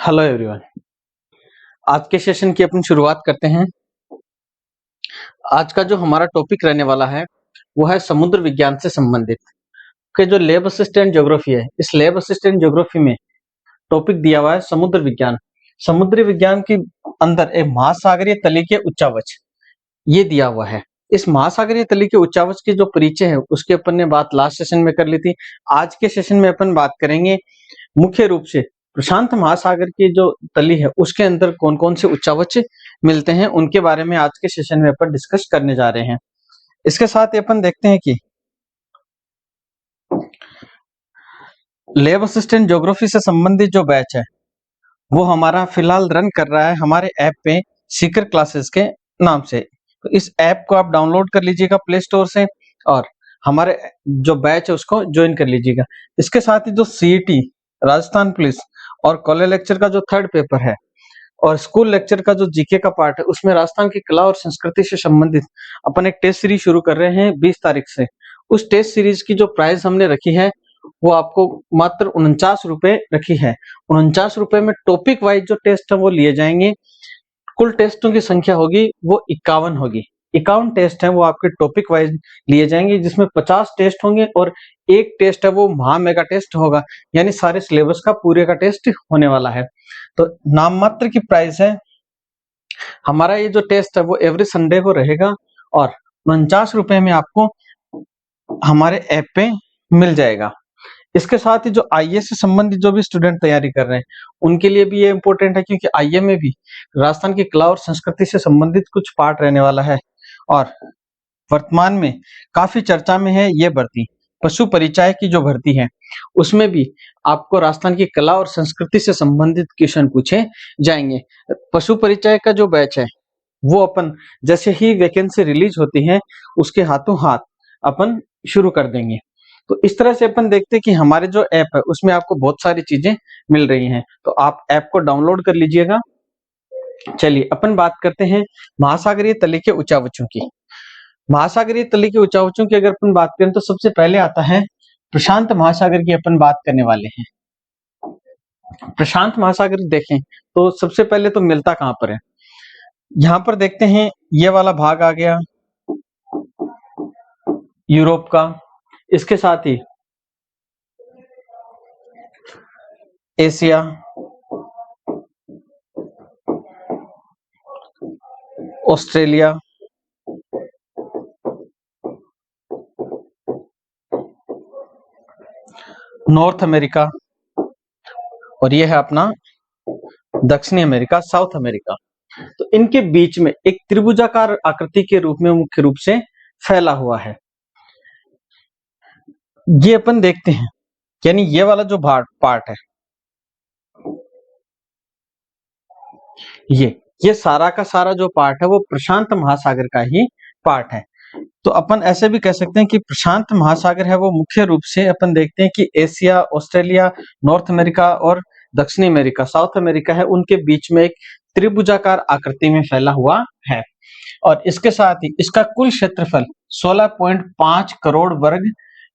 Hello everyone. आज के session की अपन शुरुआत करते हैं। आज का जो हमारा टॉपिक रहने वाला है वो है समुद्र विज्ञान से संबंधित के जो लैब असिस्टेंट ज्योग्राफी है। इस लैब असिस्टेंट ज्योग्राफी में टॉपिक दिया हुआ है समुद्र विज्ञान। समुद्री विज्ञान के अंदर एक महासागरीय तली के उच्चावच ये दिया हुआ है। इस महासागरीय तली के उच्चावच की जो परिचय है उसके अपन ने बात लास्ट सेशन में कर ली थी। आज के सेशन में अपन बात करेंगे मुख्य रूप से प्रशांत महासागर की जो तली है उसके अंदर कौन कौन से उच्चावच मिलते हैं उनके बारे में आज के सेशन में अपन डिस्कस करने जा रहे हैं। इसके साथ ही अपन देखते हैं कि लैब असिस्टेंट ज्योग्राफी से संबंधित जो बैच है वो हमारा फिलहाल रन कर रहा है हमारे ऐप पे सीकर क्लासेस के नाम से। तो इस ऐप को आप डाउनलोड कर लीजिएगा प्ले स्टोर से और हमारे जो बैच है उसको ज्वाइन कर लीजिएगा। इसके साथ ही जो सीईटी, राजस्थान पुलिस और कॉलेज लेक्चर का जो थर्ड पेपर है और स्कूल लेक्चर का जो जीके का पार्ट है उसमें राजस्थान की कला और संस्कृति से संबंधित अपन एक टेस्ट सीरीज शुरू कर रहे हैं 20 तारीख से। उस टेस्ट सीरीज की जो प्राइस हमने रखी है वो आपको मात्र 49 रुपए रखी है। 49 रुपए में टॉपिक वाइज जो टेस्ट है वो लिए जाएंगे। कुल टेस्टों की संख्या होगी वो 51 होगी। 51 टेस्ट है वो आपके टॉपिक वाइज लिए जाएंगे जिसमें 50 टेस्ट होंगे और एक टेस्ट है वो महा मेगा टेस्ट होगा, यानी सारे सिलेबस का पूरे का टेस्ट होने वाला है। तो नाम मात्र की प्राइस है। हमारा ये जो टेस्ट है वो एवरी संडे को रहेगा और 49 रुपए में आपको हमारे ऐप पे मिल जाएगा। इसके साथ ही जो आईए से संबंधित जो भी स्टूडेंट तैयारी कर रहे हैं उनके लिए भी ये इंपॉर्टेंट है क्योंकि आईए में भी राजस्थान की कला और संस्कृति से संबंधित कुछ पार्ट रहने वाला है और वर्तमान में काफी चर्चा में है ये भर्ती पशु परिचय की जो भर्ती है उसमें भी आपको राजस्थान की कला और संस्कृति से संबंधित क्वेश्चन पूछे जाएंगे। पशु परिचय का जो बैच है वो अपन जैसे ही वैकेंसी रिलीज होती है उसके हाथों हाथ अपन शुरू कर देंगे। तो इस तरह से अपन देखते हैं कि हमारे जो ऐप है उसमें आपको बहुत सारी चीजें मिल रही हैं, तो आप ऐप को डाउनलोड कर लीजिएगा। चलिए अपन बात करते हैं महासागरीय तली के उच्चावचों की। महासागरीय तली के उच्चावचों की अगर अपन बात करें तो सबसे पहले आता है प्रशांत महासागर की अपन बात करने वाले हैं। प्रशांत महासागर देखें तो सबसे पहले तो मिलता कहां पर है, यहाँ पर देखते हैं ये वाला भाग आ गया यूरोप का। इसके साथ ही एशिया, ऑस्ट्रेलिया, नॉर्थ अमेरिका और यह है अपना दक्षिणी अमेरिका, साउथ अमेरिका। तो इनके बीच में एक त्रिभुजाकार आकृति के रूप में मुख्य रूप से फैला हुआ है। ये अपन देखते हैं, यानी ये वाला जो पार्ट है ये सारा का सारा जो पार्ट है वो प्रशांत महासागर का ही पार्ट है। तो अपन ऐसे भी कह सकते हैं कि प्रशांत महासागर है वो मुख्य रूप से अपन देखते हैं कि एशिया, ऑस्ट्रेलिया, नॉर्थ अमेरिका और दक्षिणी अमेरिका, साउथ अमेरिका है उनके बीच में एक त्रिभुजाकार आकृति में फैला हुआ है। और इसके साथ ही इसका कुल क्षेत्रफल 16.5 करोड़ वर्ग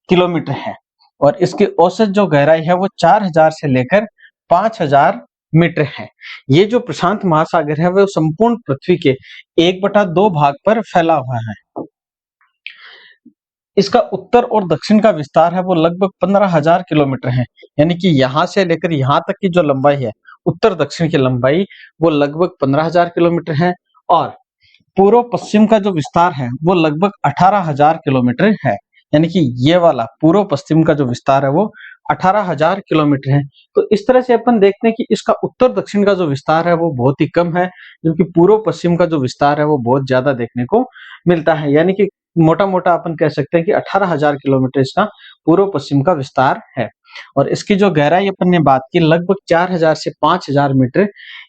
किलोमीटर है और इसकी औसत जो गहराई है वो 4000 से लेकर 5000 मीटर है। ये जो प्रशांत महासागर है वो संपूर्ण पृथ्वी के 1/2 भाग पर फैला हुआ है। इसका उत्तर और दक्षिण का विस्तार है वो लगभग 15,000 किलोमीटर है, यानी कि यहां से लेकर यहां तक की जो लंबाई है उत्तर दक्षिण की लंबाई वो लगभग 15,000 किलोमीटर है और पूर्व पश्चिम का जो विस्तार है वो लगभग 18,000 किलोमीटर है, यानी कि ये वाला पूर्व पश्चिम का जो विस्तार है वो 18,000 किलोमीटर है। तो इस तरह से अपन देखते हैं कि इसका उत्तर दक्षिण का जो विस्तार है वो बहुत ही कम है, जबकि पूर्व पश्चिम का जो विस्तार है वो बहुत ज्यादा देखने को मिलता है। यानी कि मोटा मोटा अपन कह सकते हैं कि 18,000 किलोमीटर इसका पूर्व पश्चिम का विस्तार है। और इसकी जो गहराई अपन ने बात की लगभग 4,000 से 5,000 मीटर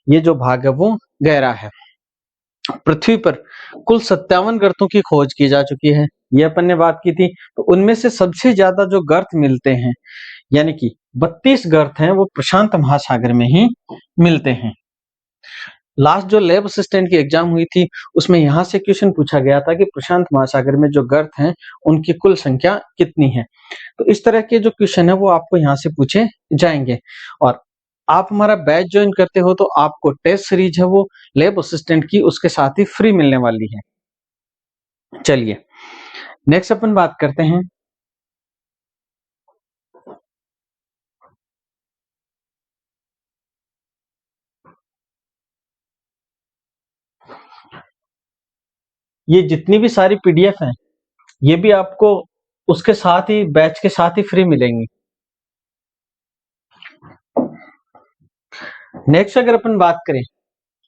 ये जो भाग है वो गहरा है। पृथ्वी पर कुल 57 गर्तों की खोज की जा चुकी है, ये अपन ने बात की थी। तो उनमें से सबसे ज्यादा जो गर्त मिलते हैं यानी कि 32 गर्त हैं वो प्रशांत महासागर में ही मिलते हैं। लास्ट जो लैब असिस्टेंट की एग्जाम हुई थी उसमें यहाँ से क्वेश्चन पूछा गया था कि प्रशांत महासागर में जो गर्त हैं उनकी कुल संख्या कितनी है। तो इस तरह के जो क्वेश्चन है वो आपको यहाँ से पूछे जाएंगे। और आप हमारा बैच ज्वाइन करते हो तो आपको टेस्ट सीरीज है वो लैब असिस्टेंट की उसके साथ ही फ्री मिलने वाली है। चलिए नेक्स्ट अपन बात करते हैं ये जितनी भी सारी पीडीएफ हैं ये भी आपको उसके साथ ही बैच के साथ ही फ्री मिलेंगी। नेक्स्ट अगर अपन बात करें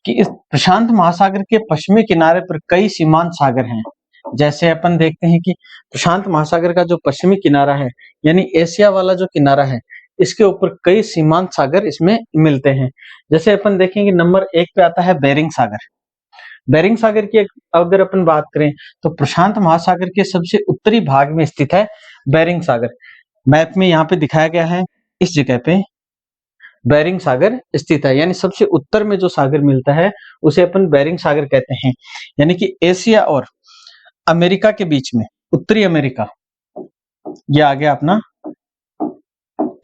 कि इस प्रशांत महासागर के पश्चिमी किनारे पर कई सीमांत सागर हैं। जैसे अपन देखते हैं कि प्रशांत महासागर का जो पश्चिमी किनारा है यानी एशिया वाला जो किनारा है इसके ऊपर कई सीमांत सागर इसमें मिलते हैं। जैसे अपन देखेंगे नंबर 1 पे आता है बेरिंग सागर। बेरिंग सागर की अगर अपन बात करें तो प्रशांत महासागर के सबसे उत्तरी भाग में स्थित है बेरिंग सागर। मैप में यहाँ पे दिखाया गया है इस जगह पे बेरिंग सागर स्थित है, यानी सबसे उत्तर में जो सागर मिलता है उसे अपन बेरिंग सागर कहते हैं। यानी कि एशिया और अमेरिका के बीच में उत्तरी अमेरिका, ये आ गया अपना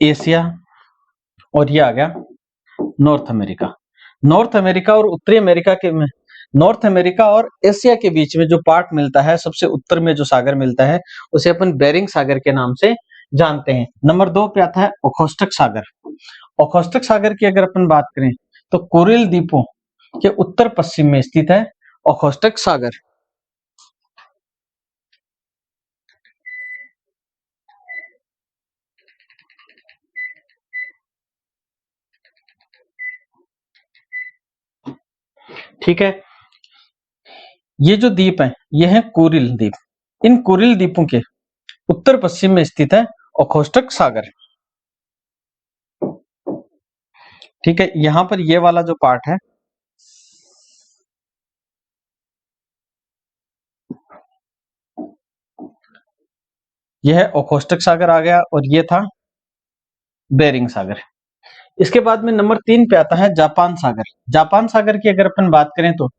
एशिया और ये आ गया नॉर्थ अमेरिका। नॉर्थ अमेरिका और उत्तरी अमेरिका के में नॉर्थ अमेरिका और एशिया के बीच में जो पार्ट मिलता है सबसे उत्तर में जो सागर मिलता है उसे अपन बेरिंग सागर के नाम से जानते हैं। नंबर 2 पे आता है ओखोस्टक सागर। ओखोस्टक सागर की अगर अपन बात करें तो कुरिल द्वीपों के उत्तर पश्चिम में स्थित है ओखोस्टक सागर। ठीक है, ये जो द्वीप है ये है कुरिल द्वीप। इन कुरिल द्वीपों के उत्तर पश्चिम में स्थित है ओखोस्टक सागर। ठीक है, यहां पर ये वाला जो पार्ट है यह है ओखोस्टक सागर आ गया और ये था बेरिंग सागर। इसके बाद में नंबर 3 पे आता है जापान सागर। जापान सागर की अगर अपन बात करें तो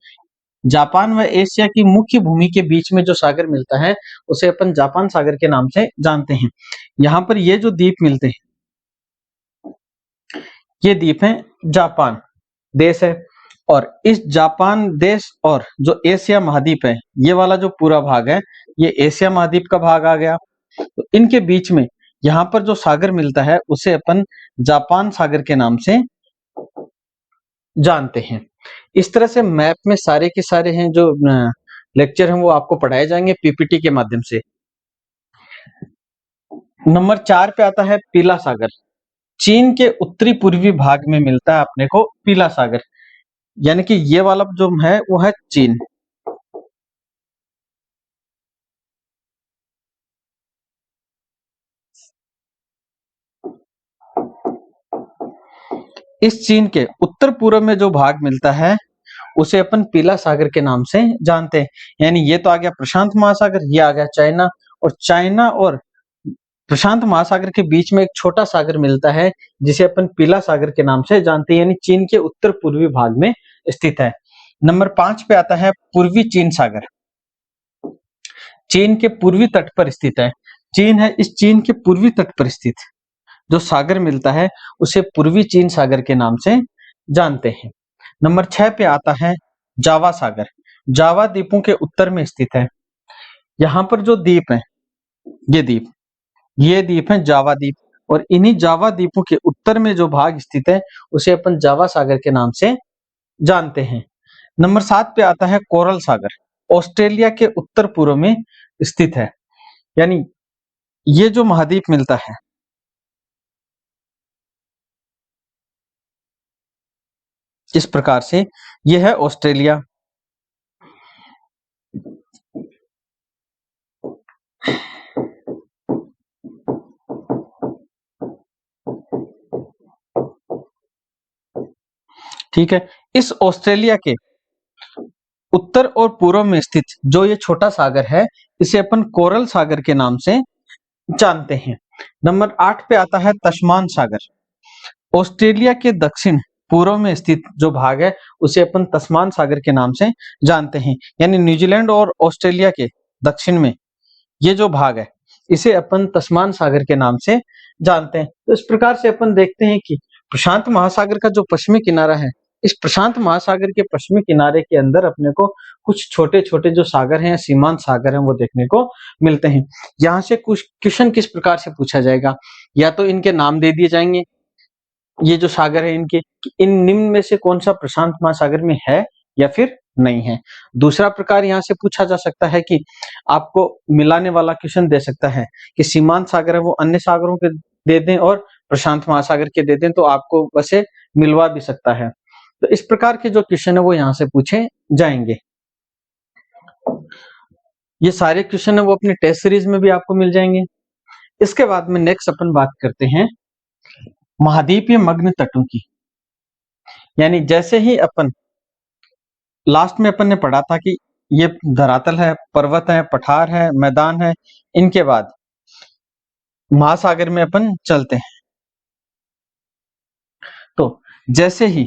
जापान व एशिया की मुख्य भूमि के बीच में जो सागर मिलता है उसे अपन जापान सागर के नाम से जानते हैं। यहाँ पर ये जो द्वीप मिलते हैं ये द्वीप है जापान देश है, और इस जापान देश और जो एशिया महाद्वीप है ये वाला जो पूरा भाग है ये एशिया महाद्वीप का भाग आ गया। तो इनके बीच में यहाँ पर जो सागर मिलता है उसे अपन जापान सागर के नाम से जानते हैं। इस तरह से मैप में सारे के सारे हैं जो लेक्चर हैं वो आपको पढ़ाए जाएंगे पीपीटी के माध्यम से। नंबर 4 पे आता है पीला सागर। चीन के उत्तरी पूर्वी भाग में मिलता है अपने को पीला सागर, यानी कि ये वाला जो है वो है चीन। इस चीन के उत्तर पूर्व में जो भाग मिलता है उसे अपन पीला सागर के नाम से जानते हैं। यानी ये तो आ गया प्रशांत महासागर, ये आ गया चाइना, और चाइना और प्रशांत महासागर के बीच में एक छोटा सागर मिलता है जिसे अपन पीला सागर के नाम से जानते हैं, यानी चीन के उत्तर पूर्वी भाग में स्थित है। नंबर 5 पे आता है पूर्वी चीन सागर। चीन के पूर्वी तट पर स्थित है। चीन है, इस चीन के पूर्वी तट पर स्थित जो सागर मिलता है उसे पूर्वी चीन सागर के नाम से जानते हैं। नंबर 6 पे आता है जावा सागर। जावा द्वीपों के उत्तर में स्थित है। यहाँ पर जो द्वीप है ये द्वीप है जावा द्वीप, और इन्हीं जावा द्वीपों के उत्तर में जो भाग स्थित है उसे अपन जावा सागर के नाम से जानते हैं। नंबर 7 पे आता है कोरल सागर। ऑस्ट्रेलिया के उत्तर पूर्व में स्थित है, यानी ये जो महाद्वीप मिलता है इस प्रकार से ये है ऑस्ट्रेलिया। ठीक है, इस ऑस्ट्रेलिया के उत्तर और पूर्व में स्थित जो ये छोटा सागर है इसे अपन कोरल सागर के नाम से जानते हैं। नंबर 8 पे आता है तस्मान सागर। ऑस्ट्रेलिया के दक्षिण पूर्व में स्थित जो भाग है उसे अपन तस्मान सागर के नाम से जानते हैं, यानी न्यूजीलैंड और ऑस्ट्रेलिया के दक्षिण में ये जो भाग है इसे अपन तस्मान सागर के नाम से जानते हैं। तो इस प्रकार से अपन देखते हैं कि प्रशांत महासागर का जो पश्चिमी किनारा है, इस प्रशांत महासागर के पश्चिमी किनारे के अंदर अपने को कुछ छोटे-छोटे जो सागर हैं, सीमांत सागर हैं, वो देखने को मिलते हैं। यहाँ से कुछ क्वेश्चन किस प्रकार से पूछा जाएगा, या तो इनके नाम दे दिए जाएंगे, ये जो सागर है इनके, कि इन निम्न में से कौन सा प्रशांत महासागर में है या फिर नहीं है। दूसरा प्रकार यहाँ से पूछा जा सकता है कि आपको मिलाने वाला क्वेश्चन दे सकता है कि सीमांत सागर है वो अन्य सागरों के दे दें और प्रशांत महासागर के दे दें, तो आपको वैसे मिलवा भी सकता है। तो इस प्रकार के जो क्वेश्चन है वो यहाँ से पूछे जाएंगे। ये सारे क्वेश्चन है वो अपने टेस्ट सीरीज में भी आपको मिल जाएंगे। इसके बाद में नेक्स्ट अपन बात करते हैं महाद्वीपीय मग्न तटों की। यानी जैसे ही अपन लास्ट में अपन ने पढ़ा था कि ये धरातल है, पर्वत है, पठार है, मैदान है, इनके बाद महासागर में अपन चलते हैं। तो जैसे ही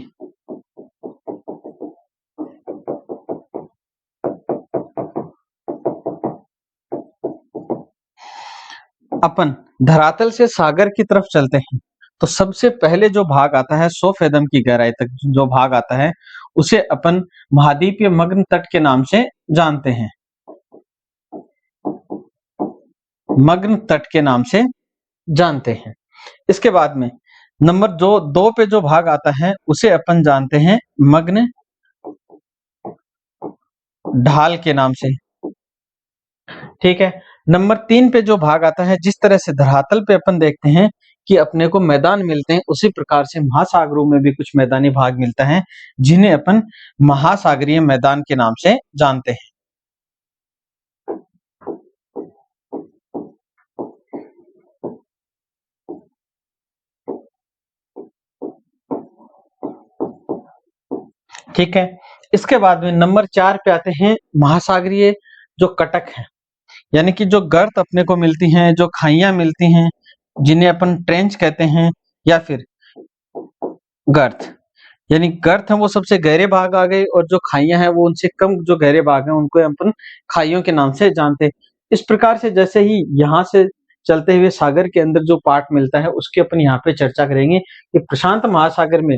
अपन धरातल से सागर की तरफ चलते हैं, तो सबसे पहले जो भाग आता है 100 फेदम की गहराई तक जो भाग आता है, उसे अपन महाद्वीपीय मग्न तट के नाम से जानते हैं। मग्न तट के नाम से जानते हैं। इसके बाद में नंबर जो 2 पे जो भाग आता है उसे अपन जानते हैं मग्न ढाल के नाम से। ठीक है। नंबर 3 पे जो भाग आता है, जिस तरह से धरातल पे अपन देखते हैं कि अपने को मैदान मिलते हैं, उसी प्रकार से महासागरों में भी कुछ मैदानी भाग मिलता है, जिन्हें अपन महासागरीय मैदान के नाम से जानते हैं। ठीक है। इसके बाद में नंबर 4 पे आते हैं महासागरीय जो कटक है, यानी कि जो गर्त अपने को मिलती हैं, जो खाइयां मिलती हैं, जिन्हें अपन ट्रेंच कहते हैं या फिर गर्त। यानी गर्त है वो सबसे गहरे भाग आ गए, और जो खाइयां हैं वो उनसे कम जो गहरे भाग हैं उनको अपन खाइयों के नाम से जानते हैं। इस प्रकार से जैसे ही यहाँ से चलते हुए सागर के अंदर जो पार्ट मिलता है उसकी अपन यहाँ पे चर्चा करेंगे कि प्रशांत महासागर में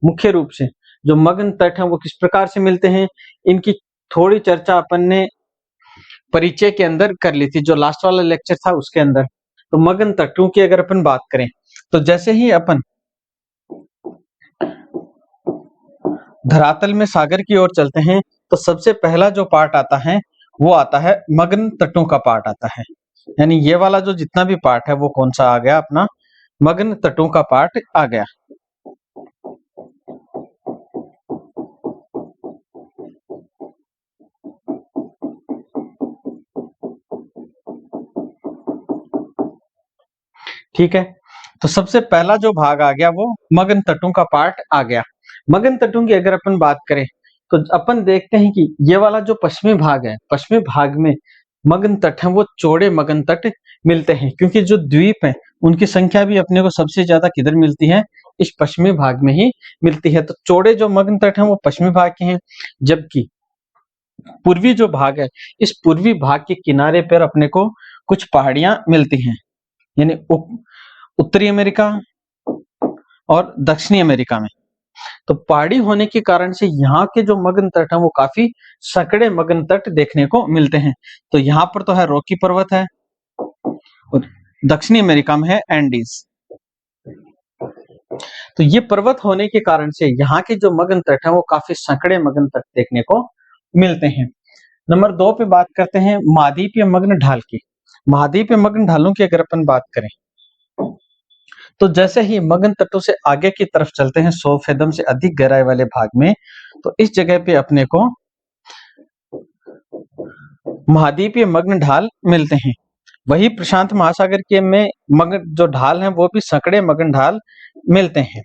मुख्य रूप से जो मग्न तट है वो किस प्रकार से मिलते हैं। इनकी थोड़ी चर्चा अपन ने परिचय के अंदर कर ली थी, जो लास्ट वाला लेक्चर था उसके अंदर। तो मग्न तटों की अगर अपन बात करें, तो जैसे ही अपन धरातल में सागर की ओर चलते हैं, तो सबसे पहला जो पार्ट आता है वो आता है मग्न तटों का पार्ट आता है। यानी ये वाला जो जितना भी पार्ट है वो कौन सा आ गया, अपना मग्न तटों का पार्ट आ गया। ठीक है। तो सबसे पहला जो भाग आ गया वो मग्न तटों का पार्ट आ गया। मग्न तटों की अगर अपन बात करें, तो अपन देखते हैं कि ये वाला जो पश्चिमी भाग है, पश्चिमी भाग में मग्न तट है वो चौड़े मग्न तट मिलते हैं, क्योंकि जो द्वीप है उनकी संख्या भी अपने को सबसे ज्यादा किधर मिलती है, इस पश्चिमी भाग में ही मिलती है। तो चौड़े जो मग्न तट है वो पश्चिमी भाग के हैं, जबकि पूर्वी जो भाग है, इस पूर्वी भाग के किनारे पर अपने को कुछ पहाड़ियां मिलती हैं। यानी उत्तरी अमेरिका और दक्षिणी अमेरिका में। तो पहाड़ी होने के कारण से यहाँ के जो मग्न तट है वो काफी सकड़े मग्न तट देखने को मिलते हैं। तो यहाँ पर तो है रॉकी पर्वत है, और दक्षिणी अमेरिका में है एंडीज। तो ये पर्वत होने के कारण से यहाँ के जो मग्न तट है वो काफी सकड़े मग्न तट देखने को मिलते हैं। नंबर 2 पे बात करते हैं महाद्वीपीय मग्न ढाल की। महाद्वीपीय मग्न ढालों की अगर अपन बात करें, तो जैसे ही मग्न तटों से आगे की तरफ चलते हैं 100 फेदम से अधिक गहराई वाले भाग में, तो इस जगह पे अपने को महाद्वीपीय मग्न ढाल मिलते हैं। वही प्रशांत महासागर के में मग्न जो ढाल हैं वो भी सकड़े मग्न ढाल मिलते हैं।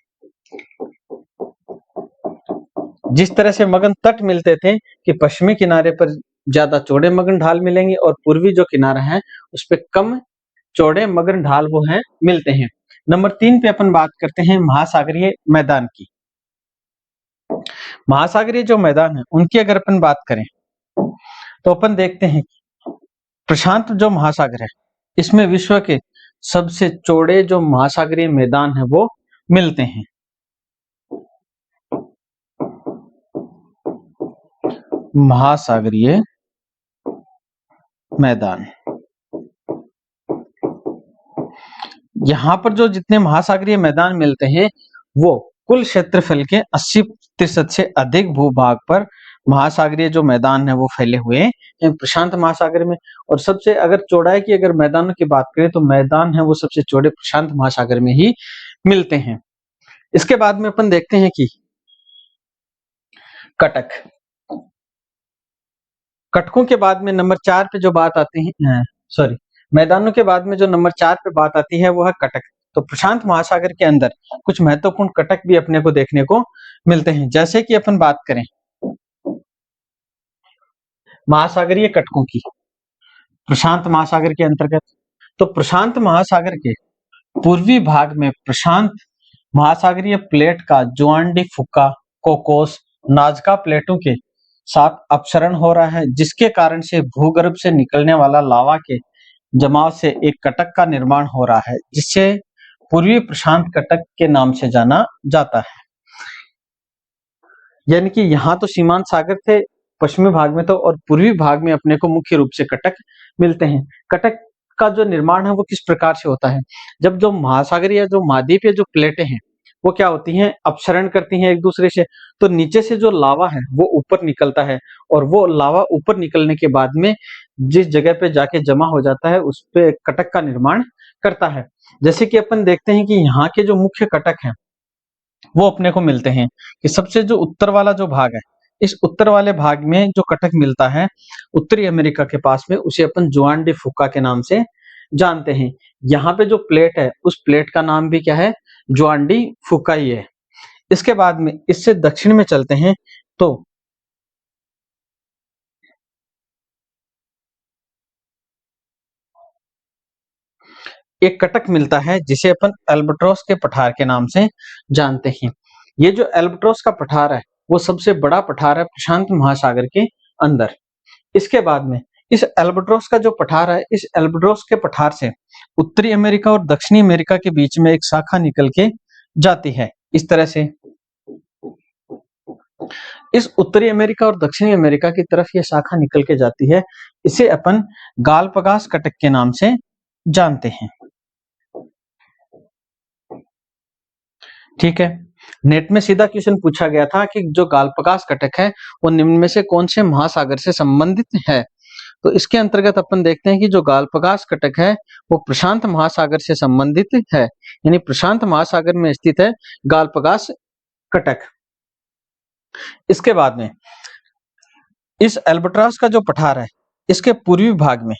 जिस तरह से मग्न तट मिलते थे कि पश्चिमी किनारे पर ज्यादा चौड़े मग्न ढाल मिलेंगे और पूर्वी जो किनारा है उस पर कम चौड़े मग्न ढाल वो हैं मिलते हैं। नंबर 3 पे अपन बात करते हैं महासागरीय मैदान की। महासागरीय जो मैदान है उनकी अगर अपन बात करें, तो अपन देखते हैं प्रशांत जो महासागर है इसमें विश्व के सबसे चौड़े जो महासागरीय मैदान है वो मिलते हैं। महासागरीय मैदान। यहाँ पर जो जितने महासागरीय मैदान मिलते हैं वो कुल क्षेत्रफल के 80% से अधिक भूभाग पर महासागरीय जो मैदान है वो फैले हुए हैं प्रशांत महासागर में। और सबसे अगर चौड़ाई की अगर मैदानों की बात करें तो मैदान है वो सबसे चौड़े प्रशांत महासागर में ही मिलते हैं। इसके बाद में अपन देखते हैं कि कटक। कटकों के बाद में नंबर 4 पे जो बात आती है, सॉरी, मैदानों के बाद में जो नंबर 4 पे बात आती है वो है कटक। तो प्रशांत महासागर के अंदर कुछ महत्वपूर्ण कटक भी अपने को देखने को मिलते हैं। जैसे कि अपन बात करें महासागरीय कटकों की प्रशांत महासागर के अंतर्गत, तो प्रशांत महासागर के पूर्वी भाग में प्रशांत महासागरीय प्लेट का जुआन डी फुका, कोकोस, नाजका प्लेटों के साथ अपसरण हो रहा है, जिसके कारण से भूगर्भ से निकलने वाला लावा के जमाव से एक कटक का निर्माण हो रहा है, जिसे पूर्वी प्रशांत कटक के नाम से जाना जाता है। यानी कि यहाँ तो सीमांत सागर थे पश्चिमी भाग में तो, और पूर्वी भाग में अपने को मुख्य रूप से कटक मिलते हैं। कटक का जो निर्माण है वो किस प्रकार से होता है, जब जो महासागरीय या जो महाद्वीपीय जो प्लेटें हैं वो क्या होती हैं, अपसरण करती हैं एक दूसरे से, तो नीचे से जो लावा है वो ऊपर निकलता है, और वो लावा ऊपर निकलने के बाद में जिस जगह पे जाके जमा हो जाता है उस पे कटक का निर्माण करता है। जैसे कि अपन देखते हैं कि यहाँ के जो मुख्य कटक हैं वो अपने को मिलते हैं कि सबसे जो उत्तर वाला जो भाग है, इस उत्तर वाले भाग में जो कटक मिलता है उत्तरी अमेरिका के पास में, उसे अपन जुआन डी फुका के नाम से जानते हैं। यहाँ पे जो प्लेट है उस प्लेट का नाम भी क्या है, जुआन डी फुका ही है। इसके बाद में इससे दक्षिण में चलते हैं तो एक कटक मिलता है जिसे अपन एल्बट्रॉस के पठार के नाम से जानते हैं। ये जो एल्बट्रॉस का पठार है वो सबसे बड़ा पठार है प्रशांत महासागर के अंदर। इसके बाद में इस एल्बट्रॉस का जो पठार है, इस एल्बट्रॉस के पठार से उत्तरी अमेरिका और दक्षिणी अमेरिका के बीच में एक शाखा निकल के जाती है। इस तरह से इस उत्तरी अमेरिका और दक्षिणी अमेरिका की तरफ यह शाखा निकल के जाती है। इसे अपन गालपगास कटक के नाम से जानते हैं। ठीक है, नेट में सीधा क्वेश्चन पूछा गया था कि जो गालपगास कटक है वो निम्न में से कौन से महासागर से संबंधित है। तो इसके अंतर्गत अपन देखते हैं कि जो गालपगास कटक है वो प्रशांत महासागर से संबंधित है, यानी प्रशांत महासागर में स्थित है गालपगास कटक। इसके बाद में इस एल्बट्रॉस का जो पठार है इसके पूर्वी भाग में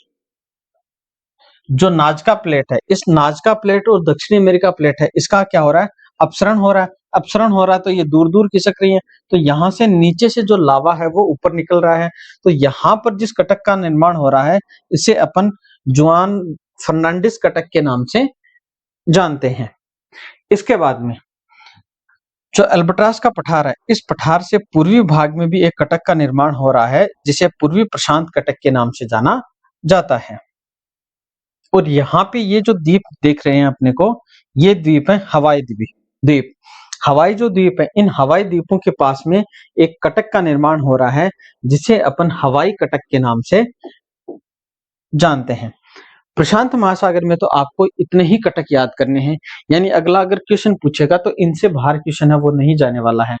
जो नाजका प्लेट है, इस नाजका प्लेट और दक्षिणी अमेरिका प्लेट है, इसका क्या हो रहा है, अपसरण हो रहा है। अपसरण हो रहा है तो ये दूर दूर खिसक रही है, तो यहाँ से नीचे से जो लावा है वो ऊपर निकल रहा है। तो यहाँ पर जिस कटक का निर्माण हो रहा है इसे अपन जुआन फर्नांडिस कटक के नाम से जानते हैं। इसके बाद में जो अल्बट्रास का पठार है, इस पठार से पूर्वी भाग में भी एक कटक का निर्माण हो रहा है जिसे पूर्वी प्रशांत कटक के नाम से जाना जाता है। और यहाँ पे ये जो द्वीप देख रहे हैं अपने को, ये द्वीप है हवाई द्वीप। हवाई जो द्वीप है, इन हवाई द्वीपों के पास में एक कटक का निर्माण हो रहा है जिसे अपन हवाई कटक के नाम से जानते हैं। प्रशांत महासागर में तो आपको इतने ही कटक याद करने हैं, यानी अगला अगर क्वेश्चन पूछेगा तो इनसे बाहर क्वेश्चन है वो नहीं जाने वाला है।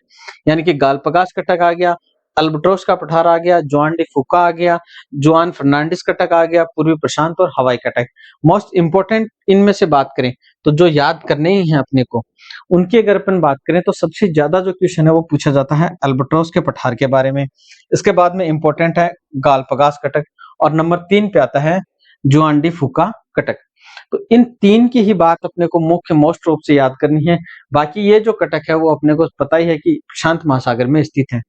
यानी कि गालपगास कटक आ गया, अल्बट्रोस का पठार आ गया, जुआन डी फुका आ गया, जुआन फर्नांडिस कटक आ गया, पूर्वी प्रशांत और हवाई कटक। मोस्ट इंपोर्टेंट इनमें से बात करें तो जो याद करने ही है अपने को, उनकी अगर अपन बात करें तो सबसे ज्यादा जो क्वेश्चन है वो पूछा जाता है अल्बट्रोस के पठार के बारे में। इसके बाद में इंपॉर्टेंट है गालपगास कटक, और नंबर 3 पे आता है जुआन डी फुका कटक। तो इन 3 की ही बात अपने को मुख्य मोस्ट रूप से याद करनी है। बाकी ये जो कटक है वो अपने को पता ही है कि प्रशांत महासागर में स्थित है।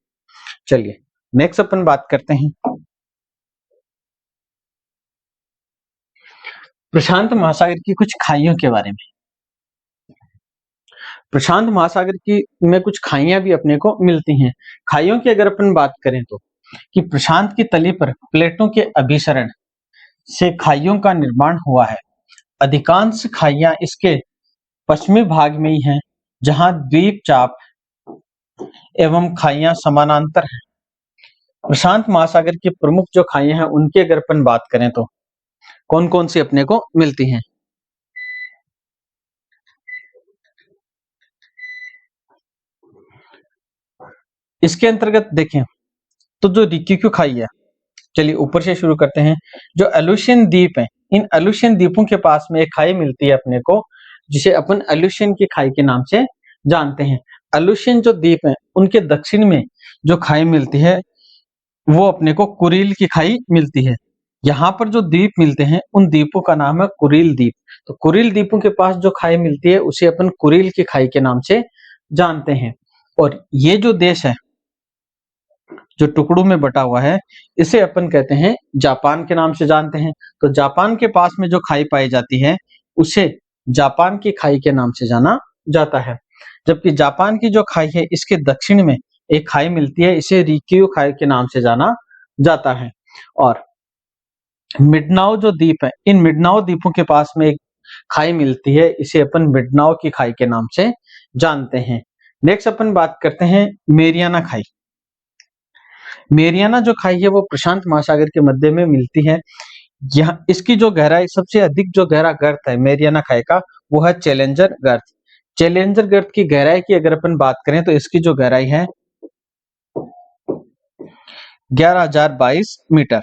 चलिए नेक्स्ट अपन बात करते हैं प्रशांत महासागर की कुछ खाइयों के बारे में। प्रशांत महासागर की में कुछ खाइयां भी अपने को मिलती हैं। खाइयों की अगर अपन बात करें तो कि प्रशांत की तली पर प्लेटों के अभिसरण से खाइयों का निर्माण हुआ है। अधिकांश खाइयां इसके पश्चिमी भाग में ही हैं, जहां द्वीप चाप एवं खाइयां समानांतर हैं। प्रशांत महासागर की प्रमुख जो खाइयां हैं उनकी अगर अपन बात करें तो कौन कौन सी अपने को मिलती हैं। इसके अंतर्गत देखें तो जो रिक्यूक्यू खाई है, चलिए ऊपर से शुरू करते हैं। जो एलुशियन द्वीप है, इन एलुशियन द्वीपों के पास में एक खाई मिलती है अपने को, जिसे अपन एलुशियन की खाई के नाम से जानते हैं। एलुशियन जो द्वीप है उनके दक्षिण में जो खाई मिलती है वो अपने को कुरील की खाई मिलती है। यहाँ पर जो द्वीप मिलते हैं उन द्वीपों का नाम है कुरील द्वीप। तो कुरील द्वीपों के पास जो खाई मिलती है उसे अपन कुरील की खाई के नाम से जानते हैं। और ये जो देश है जो टुकड़ों में बटा हुआ है, इसे अपन कहते हैं जापान के नाम से जानते हैं। तो जापान के पास में जो खाई पाई जाती है उसे जापान की खाई के नाम से जाना जाता है। जबकि जापान की जो खाई है इसके दक्षिण में एक खाई मिलती है, इसे रिक्यू खाई के नाम से जाना जाता है। और मिडनाओ जो द्वीप है, इन मिडनाओ द्वीपों के पास में एक खाई मिलती है, इसे अपन मिडनाओ की खाई के नाम से जानते हैं। नेक्स्ट अपन बात करते हैं मेरियाना खाई। मेरियाना जो खाई है वो प्रशांत महासागर के मध्य में मिलती है। यहाँ इसकी जो गहराई, सबसे अधिक जो गहरा गर्त है मेरियाना खाई का, वो है चैलेंजर गर्त। चैलेंजर गर्त की गहराई की अगर अपन बात करें तो इसकी जो गहराई है 11,022 मीटर।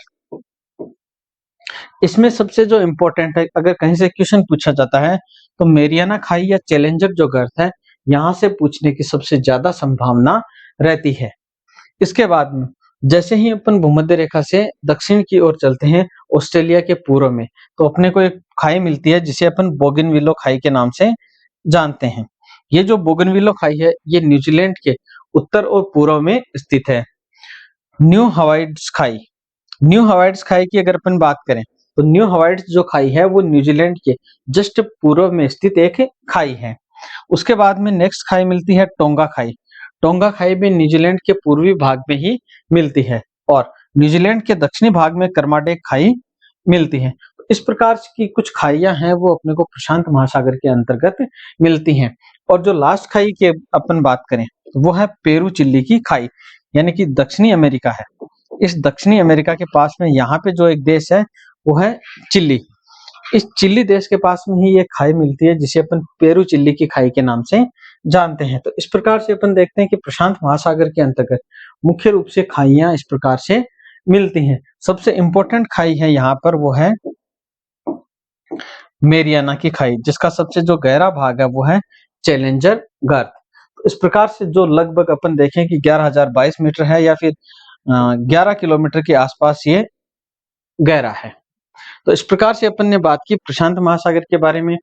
इसमें सबसे जो इम्पोर्टेंट है, अगर कहीं से क्वेश्चन पूछा जाता है तो मेरियाना खाई या चैलेंजर जो गर्त है, यहाँ से पूछने की सबसे ज्यादा संभावना रहती है। इसके बाद में जैसे ही अपन भूमध्य रेखा से दक्षिण की ओर चलते हैं ऑस्ट्रेलिया के पूर्व में, तो अपने को एक खाई मिलती है जिसे अपन बोगनविलो खाई के नाम से जानते हैं। ये जो बोगनविलो खाई है ये न्यूजीलैंड के उत्तर और पूर्व में स्थित है। न्यू हवाइड्स खाई, न्यू हवाइड्स खाई की अगर अपन बात करें तो न्यू हवाइड्स जो खाई है वो न्यूजीलैंड के जस्ट पूर्व में स्थित एक खाई है। उसके बाद में नेक्स्ट खाई मिलती है टोंगा खाई। टोंगा खाई भी न्यूजीलैंड के पूर्वी भाग में ही मिलती है। और न्यूजीलैंड के दक्षिणी भाग में कर्माडेक खाई मिलती है। तो इस प्रकार की कुछ खाइयां हैं वो अपने को प्रशांत महासागर के अंतर्गत मिलती हैं। और जो लास्ट खाई की अपन बात करें तो वो है पेरू चिल्ली की खाई, यानी कि दक्षिणी अमेरिका है। इस दक्षिणी अमेरिका के पास में यहाँ पे जो एक देश है वो है चिली। इस चिली देश के पास में ही ये खाई मिलती है जिसे अपन पेरू चिल्ली की खाई के नाम से जानते हैं। तो इस प्रकार से अपन देखते हैं कि प्रशांत महासागर के अंतर्गत मुख्य रूप से खाइयां इस प्रकार से मिलती हैं। सबसे इंपॉर्टेंट खाई है यहाँ पर वो है मेरियाना की खाई, जिसका सबसे जो गहरा भाग है वो है चैलेंजर गर्त। तो इस प्रकार से जो लगभग अपन देखें कि 11,022 मीटर है या फिर 11 किलोमीटर के आसपास ये गहरा है। तो इस प्रकार से अपन ने बात की प्रशांत महासागर के बारे में।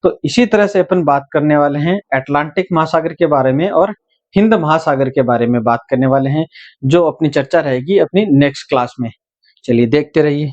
तो इसी तरह से अपन बात करने वाले हैं अटलांटिक महासागर के बारे में और हिंद महासागर के बारे में बात करने वाले हैं, जो अपनी चर्चा रहेगी अपनी नेक्स्ट क्लास में। चलिए देखते रहिए।